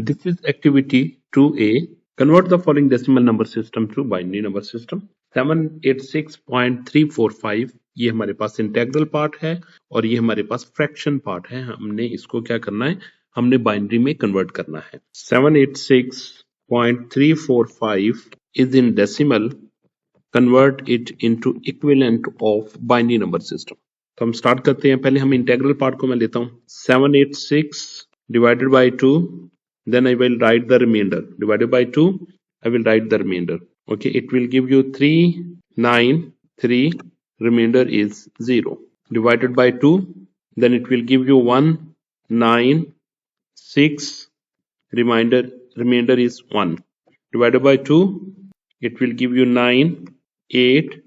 This is activity 2A. Convert the following decimal number system to binary number system. 786.345 ये हमारे पास integral part है और ये हमारे पास फ्रैक्शन पार्ट है. हमने इसको क्या करना है, हमने बाइनरी में कन्वर्ट करना है. 786.345 is in decimal. Convert it into equivalent of binary number system. तो हम स्टार्ट करते हैं. पहले हम इंटेग्रल पार्ट को मैं लेता हूं. 786 divided by 2, then I will write the remainder. Divided by 2, I will write the remainder. Okay, it will give you 393, remainder is 0. Divided by 2, then it will give you 196, remainder is 1. Divided by 2, it will give you 9, 8,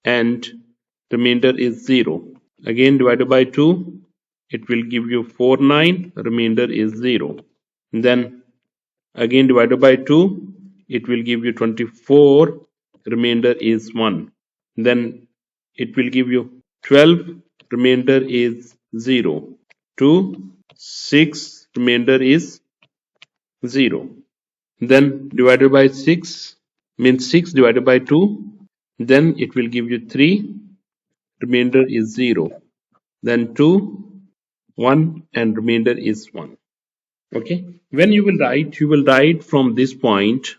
and remainder is 0. Again divided by 2, it will give you 4, 9, remainder is 0. Then again divided by 2, it will give you 24, remainder is 1. Then it will give you 12, remainder is 0. 2, 6, remainder is 0. Then divided by 6 means 6 divided by 2, then it will give you 3, remainder is 0. Then 2, 1, and remainder is 1. Okay, when you will write from this point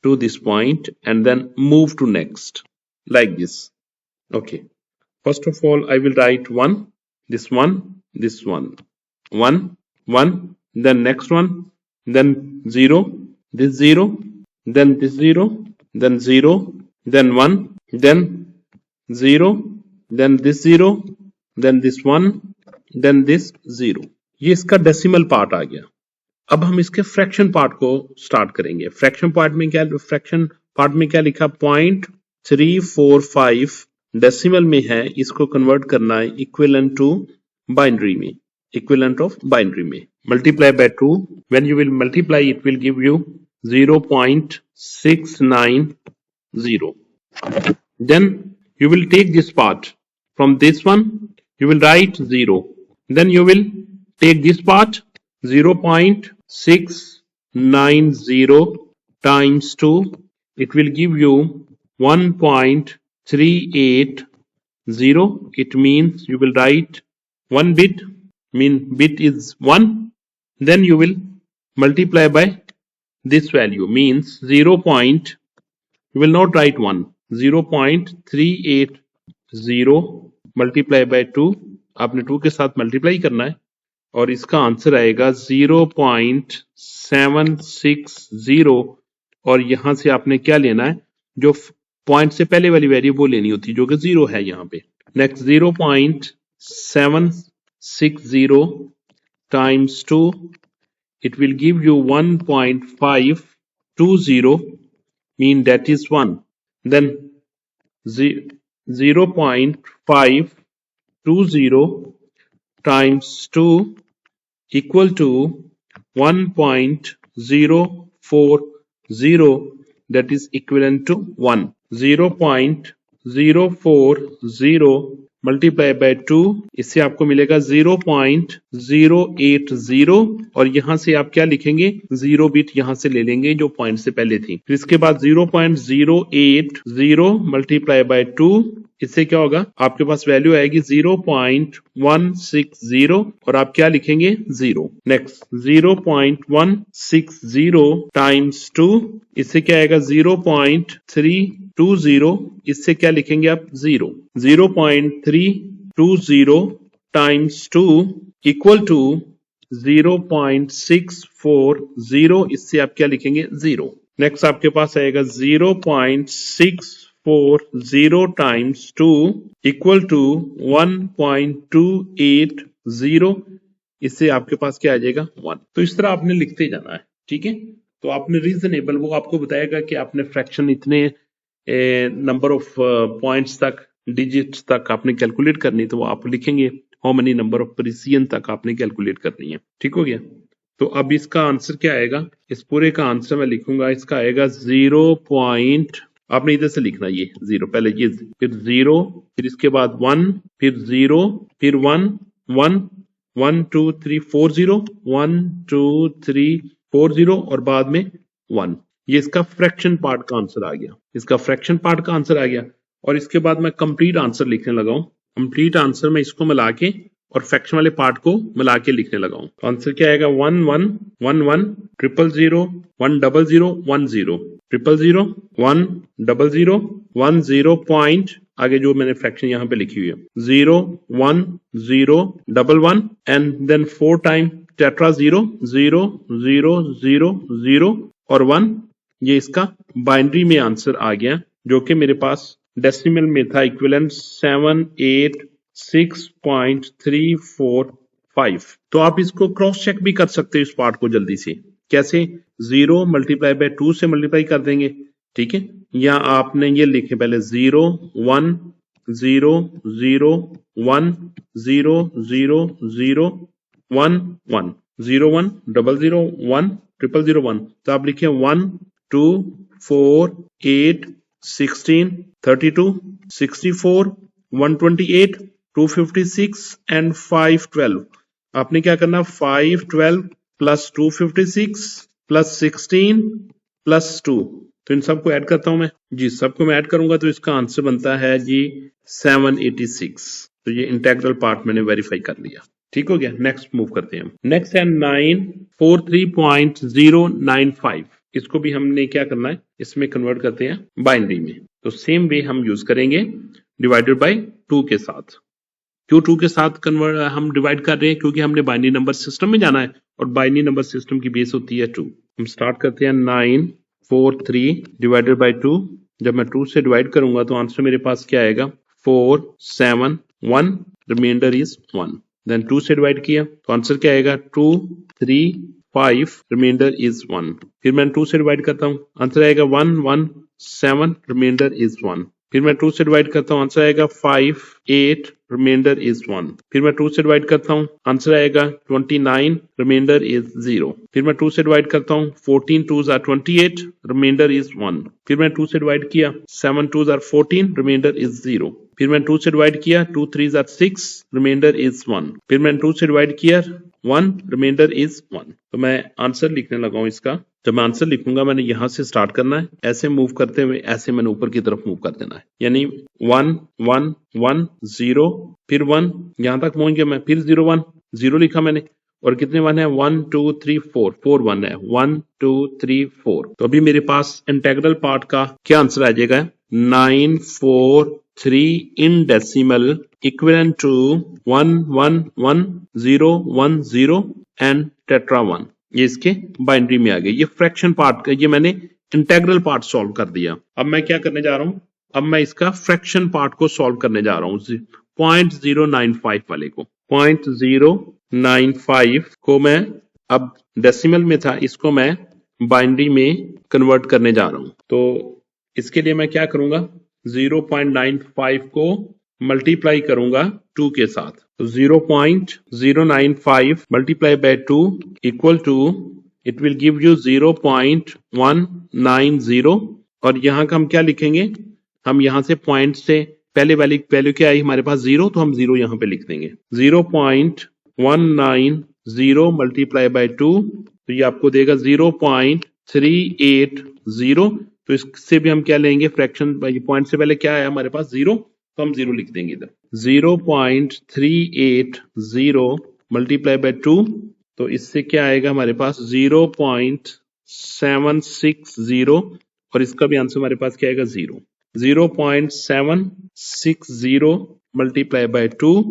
to this point and then move to next like this. Okay, first of all I will write 1, this 1, this 1, 1, 1, then next one, then 0, this 0, then this 0, then 0, then 1, then 0, then this 0, then this 1, then this 0. ये इसका decimal part आ गया. अब हम इसके fraction part को start करेंगे. Fraction part में क्या लिखा, 0.345 डेसिमल में है. इसको कन्वर्ट करना है इक्विवेलेंट टू बाइनरी में, इक्विवेलेंट ऑफ बाइनरी में. Multiply by 2, when you will multiply it will give you 0.690. then you will take this part. From this one you will write 0. Then you will take this part, 0.690 times 2. It will give you 1.380. It means you will write 1 bit, mean bit is 1. Then you will multiply by this value, means 0. You will not write 1. 0.380 multiply by 2. आपने 2 के साथ multiply करना है और इसका answer आएगा 0.760. और यहां से आपने क्या लेना है, जो पॉइंट से पहले वाली वैल्यू वो लेनी होती है जो कि 0 है यहाँ पे. Next 0.760 times 2, it will give you 1.520, mean that is 1. Then 0.520 times 2 equal to 1.040, that is equivalent to 1. 0.040 multiply by 2, इससे आपको मिलेगा 0.080. और यहां से आप क्या लिखेंगे, 0 बिट यहां से ले लेंगे जो पॉइंट से पहले थी. फिर इसके बाद 0.080 multiply by 2, इससे क्या होगा, आपके पास वैल्यू आएगी 0.160 और आप क्या लिखेंगे, 0. नेक्स्ट 0.160 times 2, इससे क्या आएगा 0.320. इससे क्या लिखेंगे आप, 0. 0.320 times 2 equal to 0.640. इससे आप क्या लिखेंगे, 0. नेक्स्ट आपके पास आएगा 0.640 times 2 equal to 1.280. इससे आपके पास क्या आ जाएगा, 1. तो इस तरह आपने लिखते जाना है. ठीक है, तो आपने रीजनेबल, वो आपको बताएगा कि आपने फ्रैक्शन इतने नंबर ऑफ पॉइंट्स तक, डिजिट्स तक आपने कैलकुलेट करनी, तो वो आप लिखेंगे how many number of precision तक आपने कैलकुलेट करनी है. ठीक हो गया. तो अब इसका आंसर क्या आएगा, इस पूरे का आंसर मैं लिखूंगा. इसका आएगा 0. आपने इधर से लिखना, ये 0 पहले, ये फिर 0, फिर इसके बाद 1, फिर 0, फिर 1, 1, 1 2 3 4 0, 1 2 3 4 0 और बाद में 1। ये इसका फ्रैक्शन पार्ट का आंसर आ गया, इसका फ्रैक्शन पार्ट का आंसर आ गया। और इसके बाद मैं कंप्लीट आंसर लिखने लगा हूं। कंप्लीट आंसर में इसको मिला के और फ्रैक्शन वाले पार्ट को मिला के लिखने लगा हूं। तो आंसर क्या आएगा? 1 1 1 1 0 0 1 0 0 1 0 0 0 1 0 0 1 0 पॉइंट, आगे जो मैंने फ्रैक्शन यहाँ पे लिखी हुई है, 0 1 0 1 1 एंड देन 4 टाइम टेट्रा 0 0 0 0 0 और 1। ये इसका बाइनरी में आंसर आ गया, जो कि मेरे पास डेसिमल में था इक्विवेलेंट 786.345। तो आप इसको क्रॉस चेक भी कर सकते हो इस पार्ट को जल्दी से। कैसे? 0 मल्टीप्लाई बाय 2 से मल्टीप्लाई कर देंगे, ठीक है। या आपने ये लिखे पहले 0 1 0 0 1 0 0 0 1 1 0 1 0 0 1 0 0 1। तो आप लिखे 1 2 4 8 16 32 64 128 256 एंड 512। आपने क्या करना? 512 प्लस 256 प्लस 16 प्लस 2। तो इन सबको ऐड करता हूं मैं जी, सबको मैं ऐड करूंगा तो इसका आंसर बनता है जी 786। तो ये इंटेग्रल पार्ट मैंने वेरीफाई कर लिया, ठीक हो गया। नेक्स्ट मूव करते हैं हम। नेक्स्ट है 943.095। इसको भी हमने क्या करना है, इसमें कन्वर्ट करते हैं बाइनरी में। तो सेम वे हम यूज करेंगे डिवाइडेड बाय 2 के साथ। क्यों 2 के साथ कन्वर्ट हम डिवाइड कर रहे हैं? क्योंकि हमने बाइनरी नंबर सिस्टम में जाना है और बाइनरी नंबर सिस्टम की बेस होती है 2। हम स्टार्ट करते हैं 943 डिवाइडेड बाय 2। जब मैं 2 से डिवाइड करूंगा तो आंसर मेरे पास क्या आएगा? 471, रिमाइंडर इज 1। देन 2 से डिवाइड किया तो आंसर क्या आएगा? 235, रिमाइंडर इज 1। फिर मैं 2 से डिवाइड करता हूं, आंसर आएगा 117, रिमाइंडर इज 1। फिर मैं 2 से डिवाइड करता हूं, आंसर आएगा 58, रिमाइंडर इज 1। फिर मैं 2 से डिवाइड करता हूं, आंसर आएगा 29, रिमाइंडर इज 0। फिर मैं 2 से डिवाइड करता हूं, 14 2s are 28, रिमाइंडर इज 1। फिर मैं 2 से डिवाइड किया, 7 2s are 14, रिमाइंडर इज 0। फिर मैं 2 से डिवाइड किया, 2 3s are 6, रिमाइंडर इज 1। फिर मैंने 2 से डिवाइड किया 1, रिमाइंडर इज 1। तो मैं आंसर लिखने लगा हूं इसका। जब मैं आंसर लिखूंगा मैंने यहां से स्टार्ट करना है, ऐसे मूव करते हुए ऐसे मैंने ऊपर की तरफ मूव कर देना है, यानी 1 1 1 0 फिर 1, यहां तक पहुंच गया मैं। फिर 0 1 0 लिखा मैंने, और कितने 1 है? 1 2 3 4 4 1 है, 1 2 3 4। तो अभी मेरे पास इंटेग्रल पार्ट का क्या आंसर आ जाएगा? 943 in decimal equivalent to 1111010 and tetra 1। ये इसके बाइनरी में आ गए। ये फ्रैक्शन पार्ट का, ये मैंने इंटेग्रल पार्ट सॉल्व कर दिया। अब मैं क्या करने जा रहा हूं? अब मैं इसका फ्रैक्शन पार्ट को सॉल्व करने जा रहा हूं, 0.095 वाले को। 0.095 को मैं, अब डेसिमल में था, इसको मैं बाइनरी में कन्वर्ट करने जा रहा हूं। तो इसके लिए मैं क्या करूंगा? 0.95 को मल्टीप्लाई करूंगा 2 के साथ। तो 0.095 multiply by 2 equal to, it will give you 0.190। और यहाँ का हम क्या लिखेंगे? हम यहाँ से पॉइंट से पहले वाली वैल्यू क्या आई हमारे पास? 0, तो हम 0 यहाँ पे लिख देंगे। 0.190 मल्टीप्लाई बाय 2, तो ये आपको देगा 0.380। तो इससे भी हम क्या लेंगे? फ्रैक्शन पॉइंट से पहले क्या आया हमारे पास? 0, तो हम 0 लिख देंगे इधर। 0.380 मल्टीप्लाई बाय 2, तो इससे क्या आएगा हमारे पास? 0.760, और इसका भी आंसर हमारे पास क्या आएगा? 0। 0.760 मल्टीप्लाई बाय 2,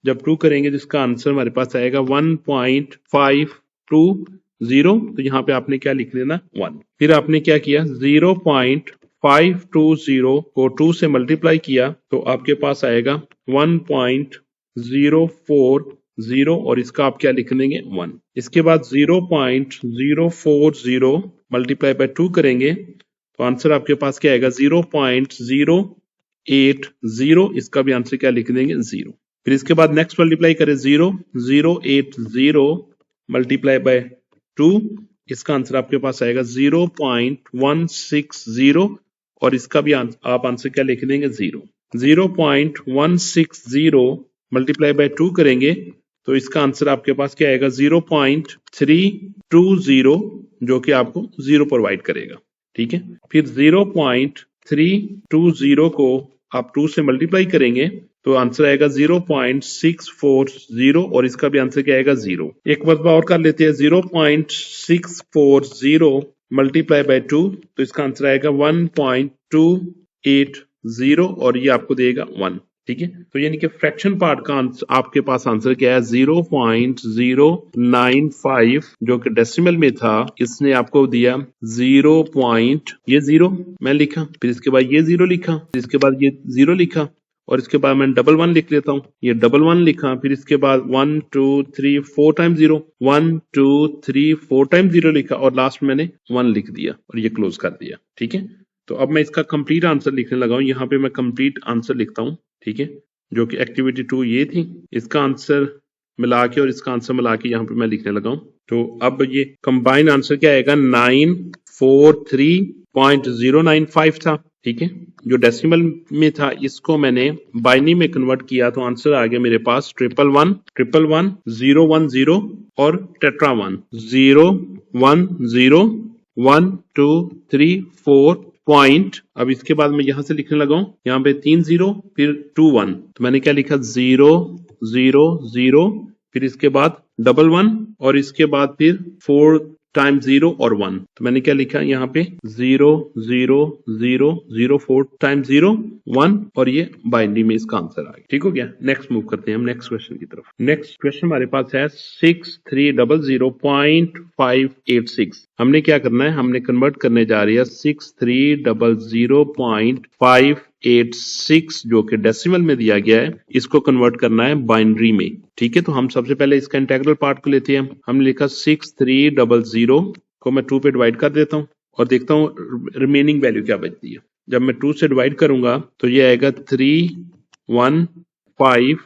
जब 2 करेंगे तो इसका आंसर हमारे पास आएगा 1.520। तो यहाँ पे आपने क्या लिख लेना? 1। फिर आपने क्या किया? 0.520 को 2 से मल्टीप्लाई किया तो आपके पास आएगा 1.040, और इसका आप क्या लिख लेंगे? 1। इसके बाद 0.040 मल्टीप्लाई बाय 2 करेंगे तो आंसर आपके पास क्या आएगा? 0.080। इसका भी आंसर क्या लिख देंगे? 0। फिर इसके बाद नेक्स्ट मल्टीप्लाई करें 0.080 मल्टीप्लाई बाय 2, इसका आंसर आपके पास आएगा 0.160, और इसका भी आप आंसर क्या लिख देंगे? 0। 0.160 मल्टीप्लाई बाय 2 करेंगे तो इसका आंसर आपके पास क्या आएगा 0.320 जो कि आपको 0 प्रोवाइड करेगा। ठीक है, फिर 0.320 को आप 2 से मल्टीप्लाई करेंगे तो आंसर आएगा 0.640 और इसका भी आंसर क्या आएगा 0। एक मरतबा और कर लेते हैं 0.640 मल्टीप्लाई बाय 2 तो इसका आंसर आएगा 1.280 और ये आपको देगा 1। ठीक है, तो यानी कि फ्रैक्शन पार्ट का आपके पास आंसर क्या है 0.095 जो कि डेसिमल में था, इसने आपको दिया 0. मैं लिखा, फिर इसके बाद ये 0 लिखा, फिर इसके बाद ये 0 लिखा और इसके बाद मैं 1 लिख लेता हूँ, ये 1 लिखा, फिर इसके बाद 1 2 3 4 टाइम 0, 1 2 3 4 टाइम 0 लिखा और लास्ट मैंने 1 लिख दिया और ये क्लोज कर दिया। ठीक है, तो अब मैं इसका कंप्लीट आंसर लिखने लगा हूँ। यहाँ पे मैं कंप्लीट आंसर लिखता हूँ। ठीक है, जो कि एक्टिविटी 2 ये थी, इसका आंसर मिला के और इसका आंसर मिला के यहाँ पे मैं लिखने लगा हूँ। तो अब ये कंबाइन आंसर क्या आएगा 943.095 था। ठीक है, जो डेसिमल में था इसको मैंने बाइनरी में कन्वर्ट किया तो आंसर आ गया मेरे पास 111 111 010 और टेट्रा 1 010 1 2 3 4 पॉइंट। अब इसके बाद मैं यहां से लिखने लगा हूं, यहाँ पे 3 0 फिर 2 1 तो मैंने क्या लिखा 0 0 0 फिर इसके बाद 1 और इसके बाद फिर 4 टाइम 0 और 1 तो मैंने क्या लिखा यहाँ पे 0 0 0 0 4 टाइम 0 1 और ये बाइनरी में इसका आंसर आ गया। ठीक हो गया, नेक्स्ट मूव करते हैं हम नेक्स्ट क्वेश्चन की तरफ। नेक्स्ट क्वेश्चन हमारे पास है 6300.586। हमने क्या करना है, हमने कन्वर्ट करने जा रही है 6300.586 जो कि डेसिमल में दिया गया है, इसको कन्वर्ट करना है बाइनरी में। ठीक है, तो हम सबसे पहले इसका इंटीग्रल पार्ट को लेते हैं। हमने लिखा 6300 को मैं 2 पे डिवाइड कर देता हूँ और देखता हूँ रिमेनिंग वैल्यू क्या बचती है। जब मैं 2 से डिवाइड करूंगा तो ये आएगा 3150,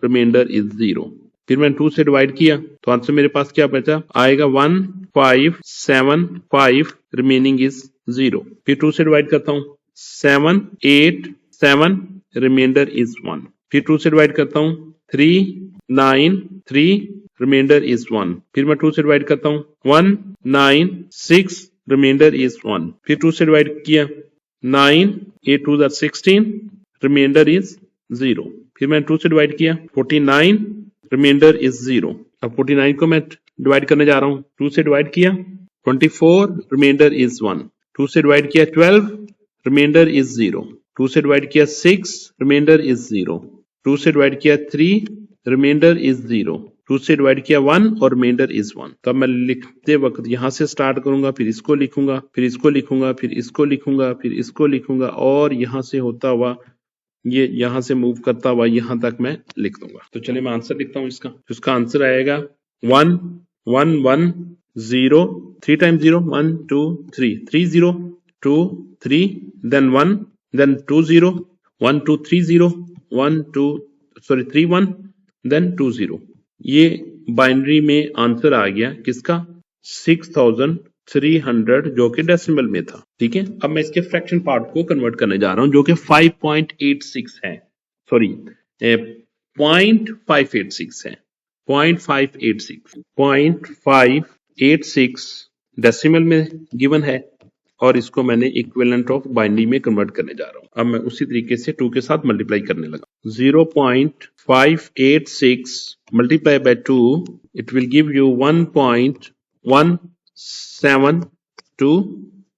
रिमाइंडर इज 0। फिर मैंने 2 से डिवाइड किया तो आंसर मेरे पास क्या बचा, आएगा 1575, रिमेनिंग इज 0। फिर 2 से डिवाइड करता हूँ 787, रिमाइंडर इज 1। फिर 2 से डिवाइड करता हूँ 393, रिमाइंडर इज 1। फिर मैं 2 से डिवाइड करता हूँ 196, रिमाइंडर इज 1। फिर 2 से डिवाइड किया 9 8 2 16, रिमाइंडर इज 0। फिर मैं 2 से डिवाइड किया 49, रिमाइंडर इज 0। अब 49 को मैं डिवाइड करने जा रहा हूँ, 2 से डिवाइड किया 24, रिमाइंडर इज 1। 2 से डिवाइड किया 12, रिमाइंडर इज 0। 2 से डिवाइड किया 6, रिमाइंडर इज 0। 2 से डिवाइड किया 3, रिमाइंडर इज 0। 2 से डिवाइड किया 1 और रिमाइंडर इज 1। तब मैं लिखते वक्त यहां से स्टार्ट करूंगा, फिर इसको लिखूंगा, फिर इसको लिखूंगा, फिर इसको लिखूंगा, फिर इसको लिखूंगा और यहां से होता हुआ ये यहां से मूव करता हुआ यहां तक मैं लिख दूंगा। तो चलिए मैं आंसर लिखता हूं इसका। तो इसका आंसर आएगा 1 1 1 0 3 टाइम 0 1 2 3 3 0 2 3 देन 1 देन 2 0 1 2 3 0 1 2 3 1 देन 2 0। ये बाइनरी में आंसर आ गया किसका 6300 जो कि डेसिमल में था। ठीक है, अब मैं इसके फ्रैक्शन पार्ट को कन्वर्ट करने जा रहा हूं जो कि 5.86 है, सॉरी 0.586 है, 0.586 डेसिमल में गिवन है और इसको मैंने इक्विवेलेंट ऑफ बाइनरी में कन्वर्ट करने जा रहा हूं। अब मैं उसी तरीके से 2 के साथ मल्टीप्लाई करने लगा। 0.586 multiply by 2, it will give you 1.172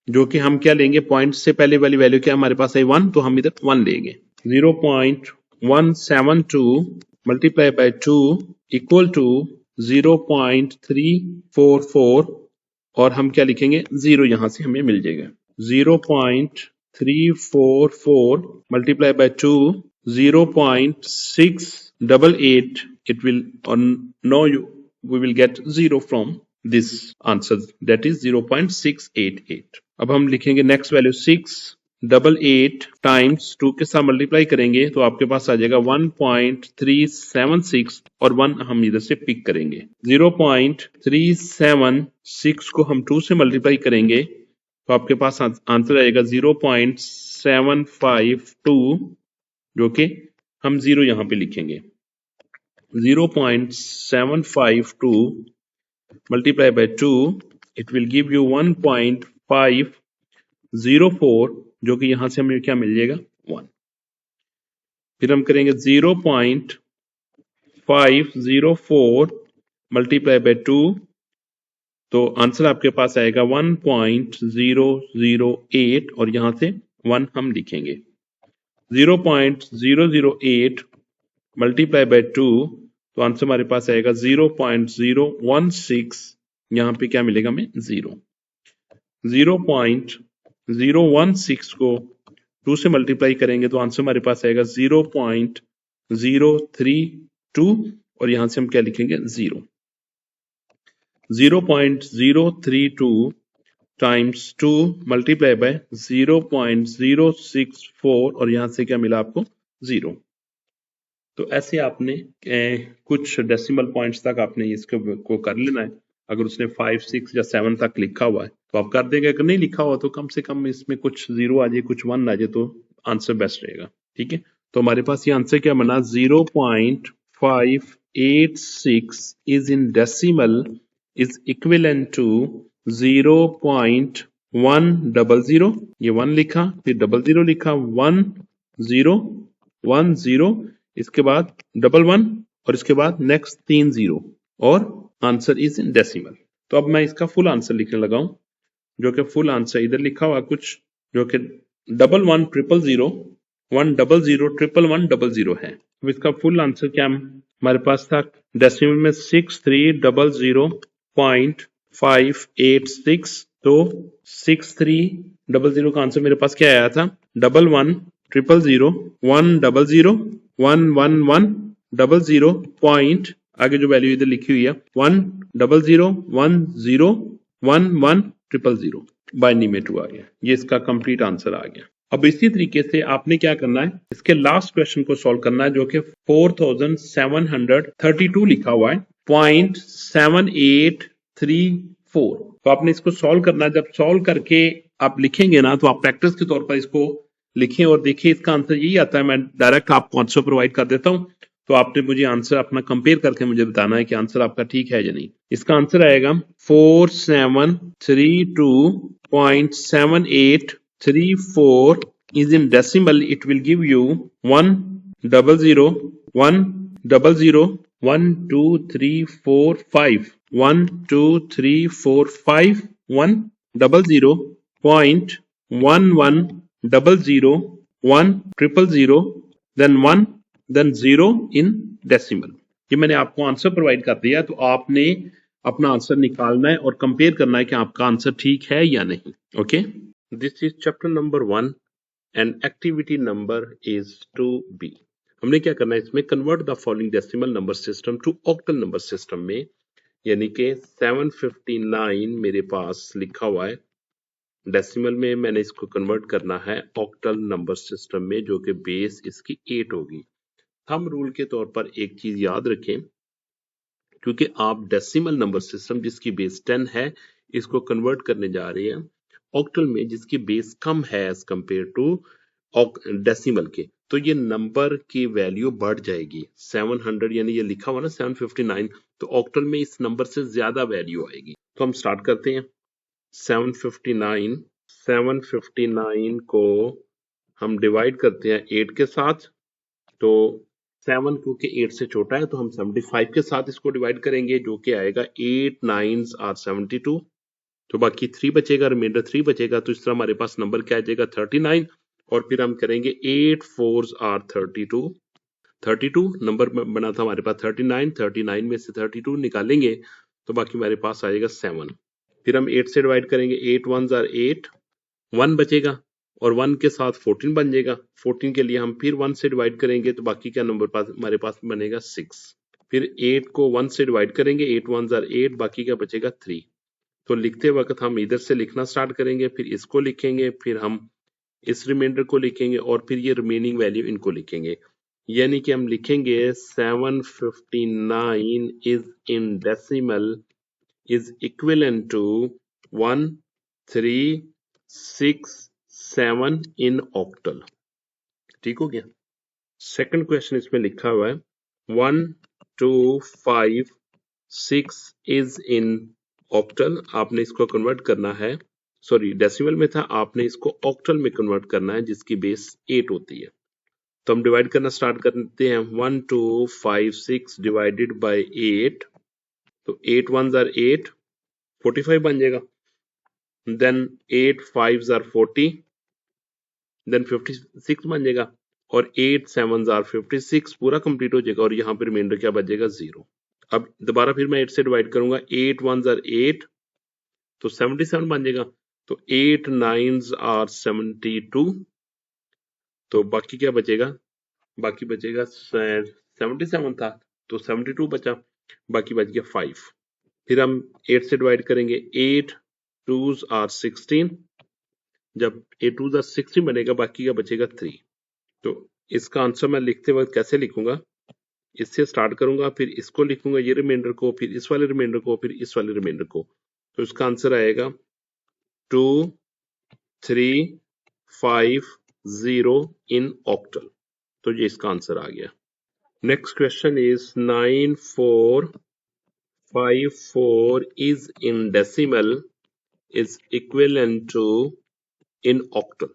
जो कि हम क्या लेंगे, पॉइंट से पहले वाली वैल्यू क्या हमारे पास है 1 तो हम इधर 1 लेंगे। 0.172 multiply by 2 इक्वल टू 0.344 और हम क्या लिखेंगे 0 यहां से हमें मिल जाएगा। 0.344 multiply by 2 0.688, it will we will get 0 from this answer, that is 0.688। अब हम लिखेंगे नेक्स्ट वैल्यू 688 टाइम्स 2 के साथ मल्टीप्लाई करेंगे तो आपके पास आ जाएगा 1.376 और 1 हम इधर से पिक करेंगे। 0.376 को हम 2 से मल्टीप्लाई करेंगे तो आपके पास आंसर आएगा 0.752 जो कि हम 0 यहां पे लिखेंगे। 0.752 multiply by 2, it will give you 1.504, जो कि यहां से हमें क्या मिल जाएगा 1। फिर हम करेंगे 0.504 मल्टीप्लाई बाय 2, तो आंसर आपके पास आएगा 1.008 और यहां से 1 हम लिखेंगे। 0.008 मल्टीप्लाई बाय 2, तो आंसर हमारे पास आएगा 0.016, यहां पे क्या मिलेगा हमें 0। 0.016 को 2 से मल्टीप्लाई करेंगे तो आंसर हमारे पास आएगा 0.032 और यहां से हम क्या लिखेंगे 0। 0.032 टाइम्स 2 मल्टीप्लाई बाय 0.064 और यहां से क्या मिला आपको 0। तो ऐसे आपने कुछ डेसिमल पॉइंट्स तक आपने इसको कर लेना है। अगर उसने 5, 6 या 7 तक लिखा हुआ है तो आप कर देंगे, अगर नहीं लिखा हुआ तो कम से कम इसमें कुछ 0 आ जाए, कुछ 1 आ जाए तो आंसर बेस्ट रहेगा। ठीक है, तो हमारे पास ये आंसर क्या बना, 0.586 is in decimal is equivalent to 0.100। ये 1 लिखा, फिर 00 लिखा, 1010, इसके बाद 11 और इसके बाद नेक्स्ट 3 0 और आंसर इज इन डेसिमल। तो अब मैं इसका फुल आंसर लिखने लगा हूं, जो कि फुल आंसर इधर लिखा हुआ कुछ, जो कि 110000 100111100 है। अब इसका फुल आंसर क्या हमारे पास था, डेसिमल में 6300.586, तो 6300 का आंसर मेरे पास क्या आया था, 110001001110 पॉइंट, आगे जो वैल्यू इधर लिखी हुई है 100101100 बाइनरी में 2 आ गया। ये इसका कंप्लीट आंसर आ गया। अब इसी तरीके से आपने क्या करना है, इसके लास्ट क्वेश्चन को सॉल्व करना है, जो कि 4732 लिखा हुआ है 0.7834। तो आपने इसको सॉल्व करना है। जब सॉल्व करके आप लिखेंगे ना, तो आप प्रैक्टिस के तौर पर इसको लिखें और देखिए इसका आंसर यही आता है। मैं डायरेक्ट आपको आंसर प्रोवाइड कर देता हूं, तो आपने मुझे आंसर अपना कंपेयर करके मुझे बताना है कि आंसर आपका ठीक है या नहीं। इसका आंसर आएगा 4732.7834 is in decimal. It will give you 10010012345 12345 100.1100 then 1 then 0 in decimal। ये मैंने आपको आंसर प्रोवाइड कर दिया, तो आपने अपना आंसर निकालना है और कंपेयर करना है कि आपका आंसर ठीक है या नहीं। Okay, this is chapter number 1 and activity number is 2B। हमने क्या करना है इसमें, convert the following decimal number system to octal number system में, यानी कि 759 मेरे पास लिखा हुआ है डेसिमल में, मैंने इसको कन्वर्ट करना है ऑक्टल नंबर सिस्टम में, जो कि बेस इसकी 8 होगी। थंब रूल के तौर पर एक चीज याद रखें, क्योंकि आप डेसिमल नंबर सिस्टम जिसकी बेस 10 है इसको कन्वर्ट करने जा रहे हैं ऑक्टल में जिसकी बेस कम है एज कंपेयर टू डेसिमल के, तो ये नंबर की वैल्यू बढ़ जाएगी। 700 यानी ये लिखा हुआ ना 759, तो ऑक्टल में इस नंबर से ज्यादा वैल्यू आएगी। तो हम स्टार्ट करते हैं। 759 को हम डिवाइड करते हैं 8 के साथ, तो 7 क्योंकि 8 से छोटा है तो हम 75 के साथ इसको डिवाइड करेंगे, जो कि आएगा 8 9s are 72, तो बाकी 3 बचेगा, रिमाइंडर 3 बचेगा। तो इस तरह हमारे पास नंबर क्या आ जाएगा 39, और फिर हम करेंगे 8 4s are 32, 32 नंबर बना था हमारे पास 39, 39 में से 32 निकालेंगे तो बाकी हमारे पास आएगा 7। फिर हम 8 से डिवाइड करेंगे, 8 1s are 8, 1 बचेगा और 1 के साथ 14 बन जाएगा। 14 के लिए हम फिर 1 से डिवाइड करेंगे तो बाकी क्या नंबर पास हमारे पास बनेगा 6। फिर 8 को 1 से डिवाइड करेंगे, 8 1s are 8, बाकी क्या बचेगा 3। तो लिखते वक्त हम इधर से लिखना स्टार्ट करेंगे, फिर इसको लिखेंगे, फिर हम इस रिमाइंडर को लिखेंगे और फिर ये रिमेनिंग वैल्यू इनको लिखेंगे। यानी कि हम लिखेंगे 759 is in decimal is equivalent to 1367 in octal. ठीक हो गया। सेकंड क्वेश्चन इसमें लिखा हुआ है 1 256 इज इन ऑक्टल। आपने इसको कन्वर्ट करना है, सॉरी डेसिमल में था, आपने इसको ऑक्टल में कन्वर्ट करना है जिसकी बेस 8 होती है। तो हम डिवाइड करना स्टार्ट करते हैं। 1256 डिवाइडेड बाय 8, तो 8 1s आर 8, 45 बन जाएगा। देन 8 5s आर 40, देन 56 बन जाएगा, और 8 7s आर 56, पूरा कंप्लीट हो जाएगा, और यहाँ पे रिमाइंडर क्या बचेगा 0। अब दोबारा फिर मैं 8 से डिवाइड करूंगा। 8 1s आर 8, तो 77 बन जाएगा। तो 8 9s आर 72, तो बाकी क्या बचेगा, बाकी बचेगा 77 था तो 72 बचा, बाकी बच गया 5। फिर हम 8 से डिवाइड करेंगे। 8 2s आर 16, जब 8 2s आर 16 बनेगा, बाकी का बचेगा 3। तो इसका आंसर मैं लिखते वक्त कैसे लिखूंगा, इससे स्टार्ट करूंगा, फिर इसको लिखूंगा ये रिमाइंडर को, फिर इस वाले रिमाइंडर को, फिर इस वाले रिमाइंडर को। तो इसका आंसर आएगा 2 3 5 0 इन ऑक्टल। तो ये इसका आंसर आ गया। Next question is 9454 is in decimal is equivalent to in octal।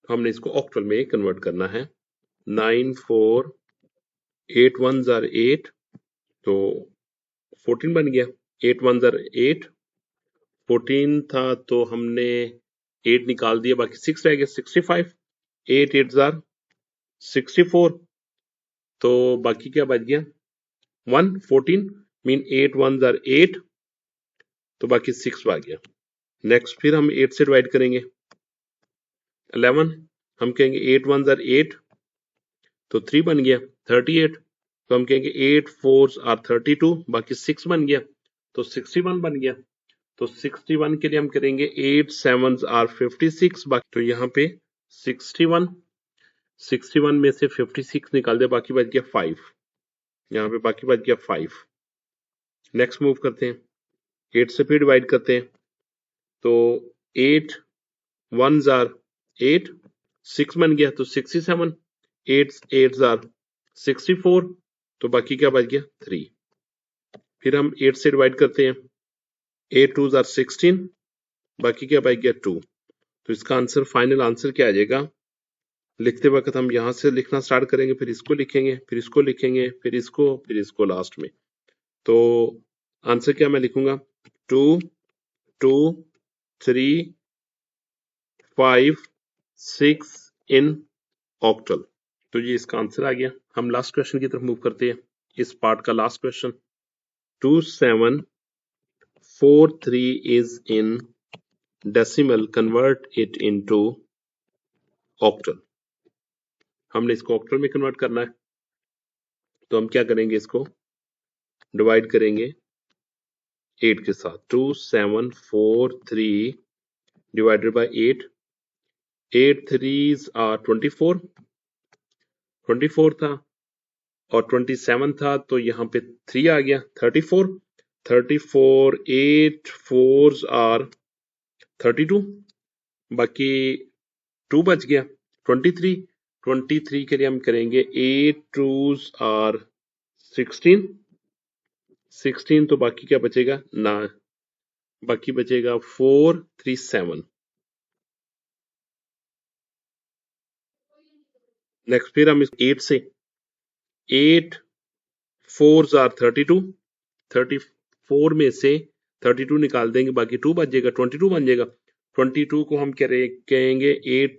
हमने इसको ऑक्टल में कन्वर्ट करना है। 9 4 8 1s are 8, तो 14 बन गया। 8 1s are 8, 14 था तो हमने 8 निकाल दिया, बाकी 6 रह गया, 65। 8 8s are 64, तो बाकी क्या बच गया 1। 14 मीन 8 1s are 8, तो बाकी 6 बच गया। नेक्स्ट फिर हम 8 से डिवाइड करेंगे। 11 हम कहेंगे 8 1s are 8, तो 3 बन गया। 38 तो हम कहेंगे 8 4s are 32, बाकी 6 बन गया, तो 61 बन गया। तो 61 के लिए हम करेंगे 8 7s are 56, बाकी तो यहाँ पे 61 में से 56 निकाल दिया, बाकी बच गया 5। यहाँ पे बाकी बच गया 5। नेक्स्ट मूव करते हैं, 8 से फिर डिवाइड करते हैं। तो 8 1s are 8, 6 बन गया, तो 67। 8 8s are 64, तो बाकी क्या बच गया 3। फिर हम 8 से डिवाइड करते हैं। 8 2s are 16, बाकी क्या बच गया 2। तो इसका आंसर, फाइनल आंसर क्या आ जाएगा, लिखते वक्त हम यहां से लिखना स्टार्ट करेंगे, फिर इसको लिखेंगे, फिर इसको लिखेंगे, फिर इसको लास्ट में। तो आंसर क्या मैं लिखूंगा, 2 2 3 5 6 इन ऑक्टल। तो ये इसका आंसर आ गया। हम लास्ट क्वेश्चन की तरफ मूव करते हैं, इस पार्ट का last question. 2743 is in decimal, convert it into octal। हमने इसको ऑक्टल में कन्वर्ट करना है, तो हम क्या करेंगे, इसको डिवाइड करेंगे 8 के साथ। 2743 डिवाइडेड बाय 8, 8 3s are 24, 24 था और 27 था, तो यहाँ पे 3 आ गया, 34। 34 8 4s are 32, बाकी 2 बच गया। 23 23 के लिए हम करेंगे 8 2s are 16, 16, तो बाकी क्या बचेगा ना, बाकी बचेगा 4 3 7। नेक्स्ट फिर हम इस 8 से 8 4s are 32, 34 में से 32 निकाल देंगे, बाकी 2 बच जाएगा, 22 बन जाएगा। 22 को हम कहेंगे 8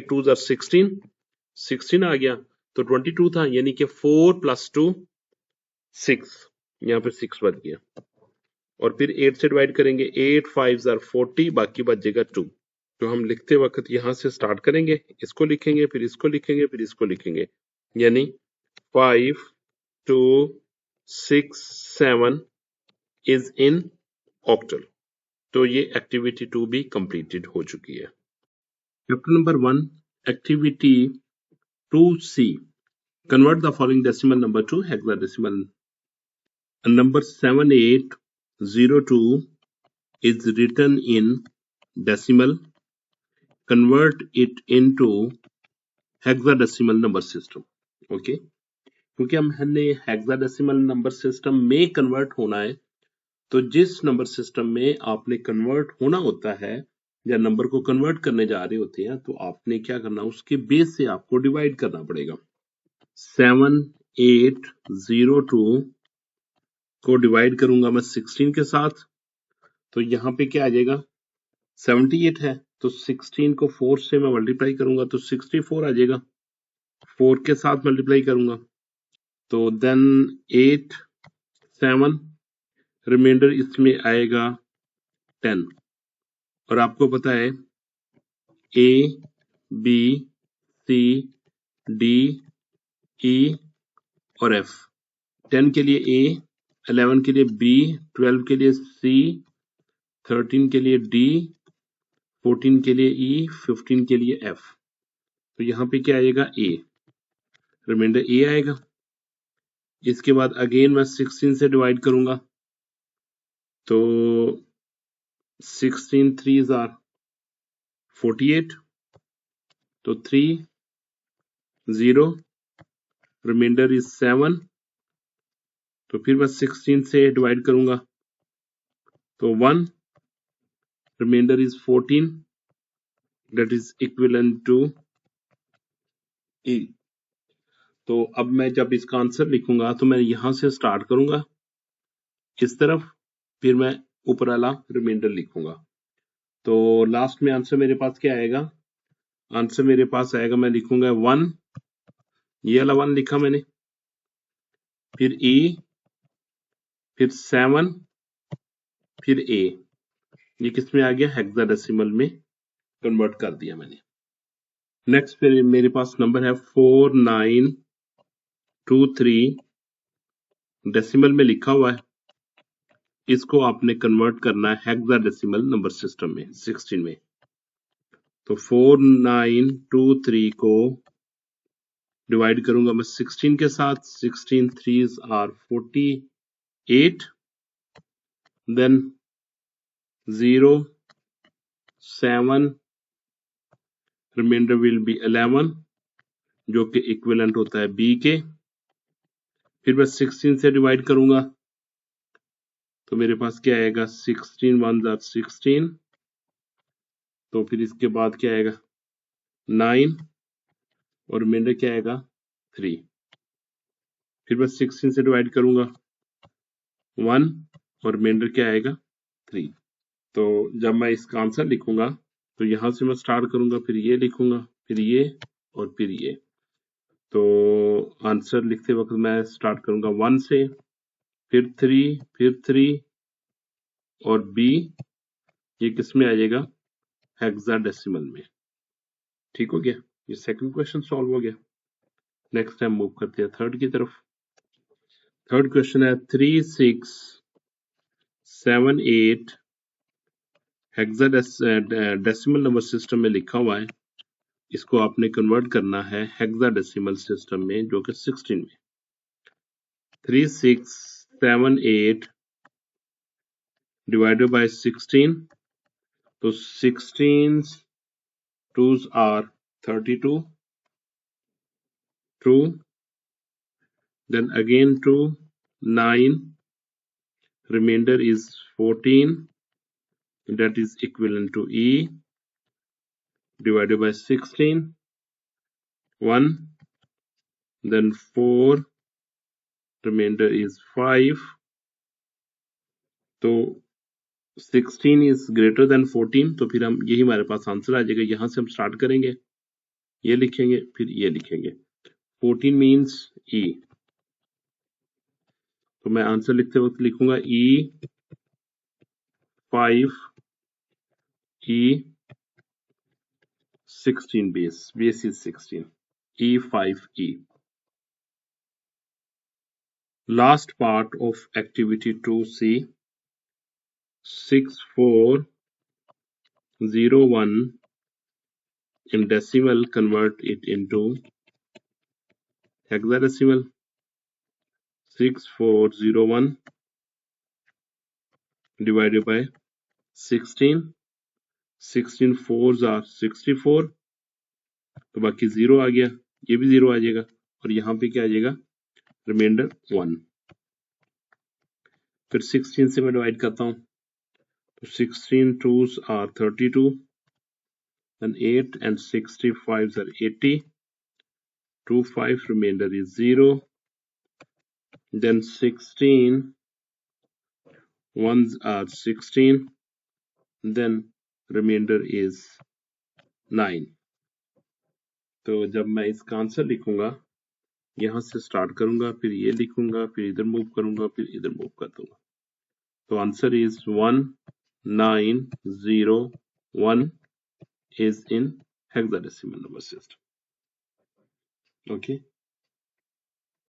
2s are 16, 16 आ गया, तो 22 था, यानी कि 4 + 2 6, यहाँ पे 6 बच गया। और फिर 8 से डिवाइड करेंगे। 8 5s are 40, बाकी बच जाएगा 2। तो हम लिखते वक्त यहाँ से स्टार्ट करेंगे, इसको लिखेंगे, फिर इसको लिखेंगे, फिर इसको लिखेंगे, यानी 5 2 6 7 इज इन ऑक्टल। तो ये एक्टिविटी 2 भी कंप्लीटेड हो चुकी है। Chapter number 1, activity 2C, convert the following decimal number to hexadecimal। Number 7802 is written in decimal, convert it into hexadecimal number system। Okay, क्योंकि हमने हेक्साडेसिमल नंबर सिस्टम में convert होना है, तो जिस नंबर सिस्टम में आपने कन्वर्ट होना होता है या नंबर को कन्वर्ट करने जा रहे होते हैं, तो आपने क्या करना, उसके बेस से आपको डिवाइड करना पड़ेगा। 7802 को डिवाइड करूंगा मैं 16 के साथ, तो यहाँ पे क्या आ जाएगा, 78 है तो 16 को 4 से मैं मल्टीप्लाई करूंगा तो 64 आ जाएगा। 4 के साथ मल्टीप्लाई करूंगा तो देन 8 7, रिमाइंडर इसमें आएगा 10। और आपको पता है A B C D E और F। 10 के लिए A, 11 के लिए B, 12 के लिए C, 13 के लिए D, 14 के लिए E, 15 के लिए F। तो यहाँ पे क्या आएगा, A, रिमाइंडर A आएगा। इसके बाद अगेन मैं 16 से डिवाइड करूंगा तो 16 3s आर 48, तो 3 0, रिमाइंडर इज 7। तो फिर मैं 16 से डिवाइड करूंगा तो 1, remainder is 14, that is equivalent to E। तो अब मैं जब इसका आंसर लिखूंगा तो मैं यहां से स्टार्ट करूंगा इस तरफ, फिर मैं ऊपर वाला रिमाइंडर लिखूंगा। तो लास्ट में आंसर मेरे पास क्या आएगा, आंसर मेरे पास आएगा, मैं लिखूंगा 1, ये वाला 1 लिखा मैंने, फिर E, फिर 7, फिर A। ये किसमें आ गया, हेक्साडेसिमल में कन्वर्ट कर दिया मैंने। नेक्स्ट फिर मेरे पास नंबर है 4923, डेसिमल में लिखा हुआ है, इसको आपने कन्वर्ट करना है हेक्साडेसिमल नंबर सिस्टम में 16 में। तो 4923 को डिवाइड करूंगा मैं 16 के साथ, 16 3s are 48, then 0 7, remainder will be 11 जो कि इक्विवेलेंट होता है B के। फिर मैं 16 से डिवाइड करूंगा तो मेरे पास क्या आएगा, 16 1 आर 16, तो फिर इसके बाद क्या आएगा 9 और रिमाइंडर क्या आएगा 3। फिर मैं 16 से डिवाइड करूंगा 1 और रिमाइंडर क्या आएगा 3। तो जब मैं इसका आंसर लिखूंगा तो यहां से मैं स्टार्ट करूंगा, फिर ये लिखूंगा, फिर ये और फिर ये। तो आंसर लिखते वक्त मैं स्टार्ट करूंगा 1 से, फिर 3, फिर 3 और B, ये किस में आ जाएगा, हेक्साडेसिमल में। ठीक हो गया, ये सेकंड क्वेश्चन सॉल्व हो गया। नेक्स्ट टाइम मूव करते हैं थर्ड की तरफ। थर्ड क्वेश्चन है 3678, हेक्साडेसिमल नंबर सिस्टम में लिखा हुआ है, इसको आपने कन्वर्ट करना है हेक्साडेसिमल सिस्टम में जो कि 16 में। 3678 डिवाइडेड बाय 16, तो 16 2s are 32, true, then again 2, 9, remainder is 14, that is equivalent to E, divided by 16, 1, then 4, remainder is 5, तो 16 is greater than 14, तो फिर हम यही हमारे पास आंसर आ जाएगा। यहां से हम स्टार्ट करेंगे, ये लिखेंगे, फिर ये लिखेंगे। 14 मीन्स E, तो मैं आंसर लिखते वक्त लिखूंगा E5 E16 base is 16, E5E। Last part of activity 2C, 6401 in decimal, convert it into hexadecimal। 6401 divided by 16, 16 4s are 64, तो बाकी 0 आ गया, ये भी 0 आ जाएगा और यहाँ पे क्या आ जाएगा रिमाइंडर 1। फिर 16 से मैं डिवाइड करता हूँ, तो 16 2s are 32, then 8 and 65 are 80, 2 5 remainder is 0, then 16 1s are 16, then remainder is 9। तो जब मैं इसका आंसर लिखूंगा, यहां से स्टार्ट करूंगा, फिर ये लिखूंगा, फिर इधर मूव करूंगा, फिर इधर मूव कर दूंगा। तो answer is 1901 is in hexadecimal number system. Okay.